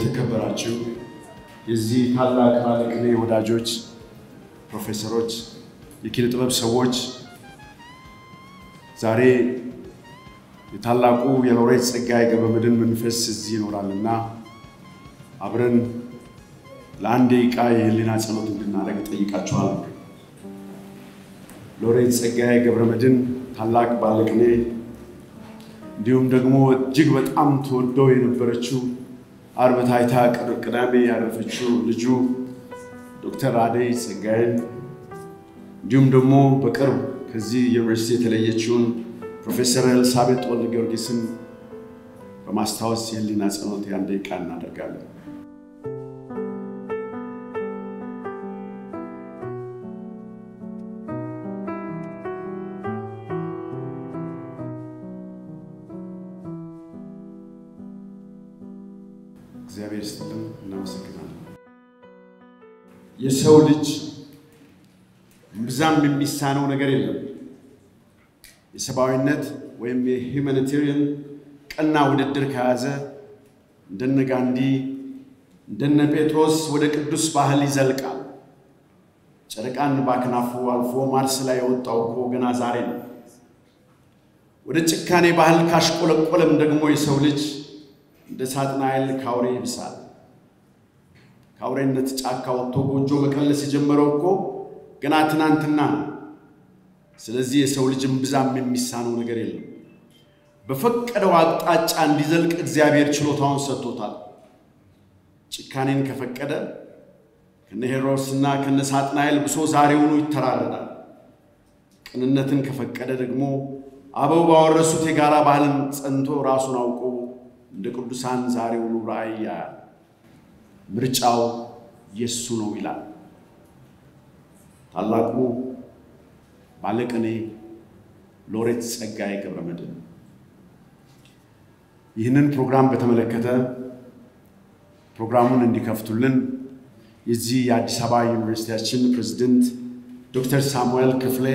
የተከበራችሁ የዚህ ታላቅ ባለቅኔ ወዳጆች ፕሮፌሰሮች የኪነ ጥበብ ሰዎች ዛሬ የታላቁ የሎሬት ጸጋዬ ገብረመድህን መንፈስ እዚህ ይኖራልና አብረን ለአንድ ደቂቃ የህሊና ጸሎት እንድናደርግ ጠይቃችኋለሁ። ሎሬት ጸጋዬ ገብረመድህን ታላቅ ባለቅኔ እንዲሁም ደግሞ እጅግ በጣም ተወደው የነበረችው አርብ ታይታ ቅዳሜ ያረፈችው ልጁ ዶክተር አደይ ጸጋዬን እንዲሁም ደግሞ በቅርብ ከዚህ ዩኒቨርሲቲ የተለየችውን ፕሮፌሰር ኤልሳቤጥ ወልደ ጊዮርጊስን በማስታወስ የህሊና ጸሎት የአንድ ደቂቃ እናደርጋለን። እግዚአብሔር ይስጥልን እናመሰግናለን። የሰው ልጅ ብዛም የሚሳነው ነገር የለም። የሰብአዊነት ወይም የሂውማኒቴሪያን ቀና ውድድር ከያዘ እንደነ ጋንዲ እንደነ ጴጥሮስ ወደ ቅዱስ ባህል ይዘልቃል። ጨረቃን ባክናፉ አልፎ ማርስ ላይ ወጣው እኮ ገና ዛሬ ነው። ወደ ጭካኔ ባህል ካሽቆለቆለም ደግሞ የሰው ልጅ እንደ ሳጥናኤል ካውሬ ይብሳል። ካውሬነት ጫካ ወጥቶ ጎጆ መቀለስ የጀመረው እኮ ገና ትናንትና ነው። ስለዚህ የሰው ልጅም ብዛም የሚሳነው ነገር የለም። በፈቀደው አቅጣጫ እንዲዘልቅ እግዚአብሔር ችሎታውን ሰጥቶታል። ጭካኔን ከፈቀደ ከነ ሄሮድስና ከነ ሳጥናኤል ብሶ ዛሬውኑ ይተራረዳል። ቅንነትን ከፈቀደ ደግሞ አበው ባወረሱት የጋራ ባህልን ጸንቶ ራሱን አውቆ እንደ ቅዱሳን ዛሬውኑ ራእይ ያያል። ምርጫው የሱ ነው ይላል። ታላቁ ባለቅኔ ሎሬት ጸጋዬ ገብረመድህን ይህንን ፕሮግራም በተመለከተ ፕሮግራሙን እንዲከፍቱልን የዚህ የአዲስ አበባ ዩኒቨርሲቲያችን ፕሬዝዳንት ዶክተር ሳሙኤል ክፍሌ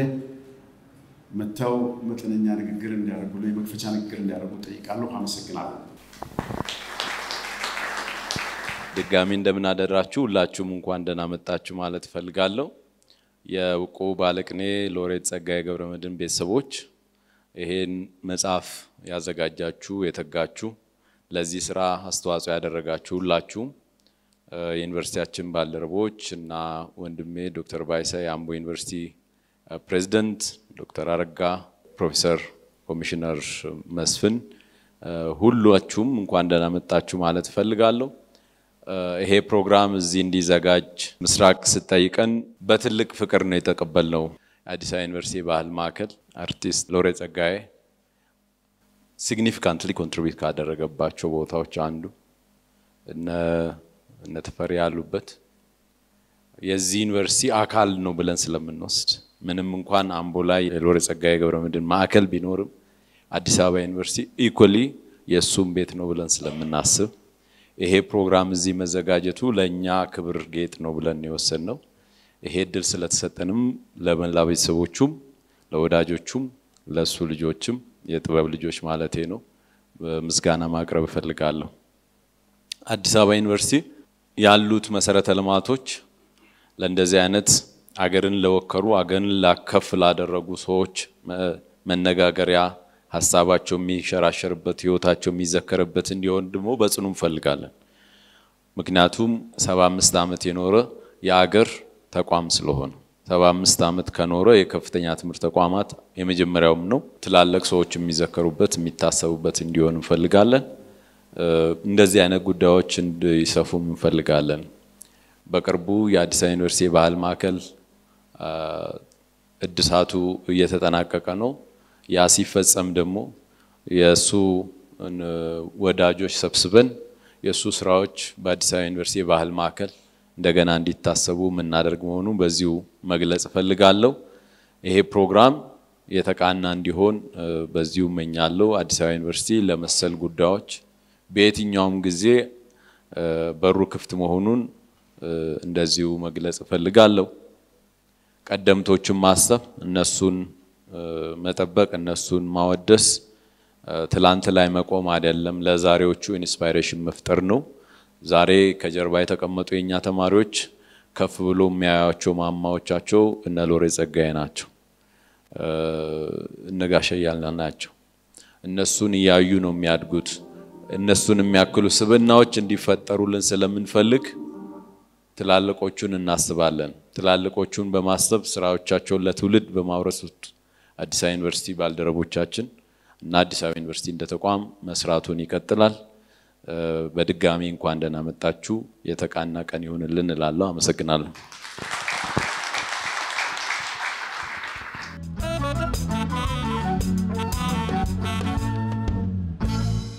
መተው መጠነኛ ንግግር እንዲያደርጉ የመክፈቻ ንግግር እንዲያደርጉ ጠይቃለሁ። አመሰግናለሁ። ድጋሚ እንደምን አደራችሁ። ሁላችሁም እንኳን ደህና መጣችሁ ማለት ፈልጋለሁ። የውቁ ባለቅኔ ሎሬት ጸጋዬ ገብረመድህን ቤተሰቦች ይሄን መጽሐፍ ያዘጋጃችሁ የተጋችሁ ለዚህ ስራ አስተዋጽኦ ያደረጋችሁ ሁላችሁም የዩኒቨርሲቲያችን ባልደረቦች እና ወንድሜ ዶክተር ባይሳ የአምቦ ዩኒቨርሲቲ ፕሬዝዳንት ዶክተር አረጋ ፕሮፌሰር ኮሚሽነር መስፍን ሁላችሁም እንኳን ደህና መጣችሁ ማለት ፈልጋለሁ። ይሄ ፕሮግራም እዚህ እንዲዘጋጅ ምስራቅ ስትጠይቀን በትልቅ ፍቅር ነው የተቀበልነው። አዲስ አበባ ዩኒቨርሲቲ ባህል ማዕከል አርቲስት ሎሬት ጸጋዬ ሲግኒፊካንትሊ ኮንትሪቢዩት ካደረገባቸው ቦታዎች አንዱ እነ ተፈሪ ያሉበት የዚህ ዩኒቨርሲቲ አካል ነው ብለን ስለምንወስድ ምንም እንኳን አምቦ ላይ ሎሬት ጸጋዬ ገብረመድህን ማዕከል ቢኖርም አዲስ አበባ ዩኒቨርሲቲ ኢኳሊ የሱም ቤት ነው ብለን ስለምናስብ ይሄ ፕሮግራም እዚህ መዘጋጀቱ ለኛ ክብር ጌጥ ነው ብለን የወሰንነው። ይሄ ድል ስለተሰጠንም ለመላ ቤተሰቦቹም ለወዳጆቹም ለሱ ልጆችም የጥበብ ልጆች ማለቴ ነው ምስጋና ማቅረብ እፈልጋለሁ። አዲስ አበባ ዩኒቨርሲቲ ያሉት መሰረተ ልማቶች ለእንደዚህ አይነት አገርን ለወከሩ አገርን ላከፍ ላደረጉ ሰዎች መነጋገሪያ ሐሳባቸው የሚሸራሸርበት ህይወታቸው የሚዘከርበት እንዲሆን ደግሞ በጽኑ እንፈልጋለን። ምክንያቱም 75 ዓመት የኖረ የአገር ተቋም ስለሆነ 75 ዓመት ከኖረ የከፍተኛ ትምህርት ተቋማት የመጀመሪያውም ነው። ትላልቅ ሰዎች የሚዘከሩበት የሚታሰቡበት እንዲሆን እንፈልጋለን። እንደዚህ አይነት ጉዳዮች እንዲሰፉ እንፈልጋለን። በቅርቡ የአዲስ አበባ ዩኒቨርሲቲ ባህል ማዕከል እድሳቱ እየተጠናቀቀ ነው። ያ ሲፈጸም ደግሞ የሱ ወዳጆች ሰብስበን የሱ ስራዎች በአዲስ አበባ ዩኒቨርሲቲ ባህል ማዕከል እንደገና እንዲታሰቡ ምናደርግ መሆኑ በዚሁ መግለጽ ፈልጋለሁ። ይሄ ፕሮግራም የተቃና እንዲሆን በዚሁ መኛለሁ። አዲስ አበባ ዩኒቨርሲቲ ለመሰል ጉዳዮች በየትኛውም ጊዜ በሩ ክፍት መሆኑን እንደዚሁ መግለጽ ፈልጋለሁ። ቀደምቶችን ማሰብ እነሱን መጠበቅ እነሱን ማወደስ ትላንት ላይ መቆም አይደለም ለዛሬዎቹ ኢንስፓይሬሽን መፍጠር ነው። ዛሬ ከጀርባ የተቀመጡ የኛ ተማሪዎች ከፍ ብሎ የሚያያቸው ማማዎቻቸው እነ ሎሬት ጸጋዬ ናቸው እነ ጋሼ ያልና ናቸው እነሱን ያዩ ነው የሚያድጉት እነሱን የሚያክሉ ስብናዎች እንዲፈጠሩልን ስለምንፈልግ ትላልቆቹን እናስባለን ትላልቆቹን በማሰብ ስራዎቻቸውን ለትውልድ በማውረስ አዲስ አበባ ዩኒቨርሲቲ ባልደረቦቻችን እና አዲስ አበባ ዩኒቨርሲቲ እንደ ተቋም መስራቱን ይቀጥላል በድጋሚ እንኳን ደህና መጣችሁ የተቃና ቀን ይሁንልን እላለሁ አመሰግናለሁ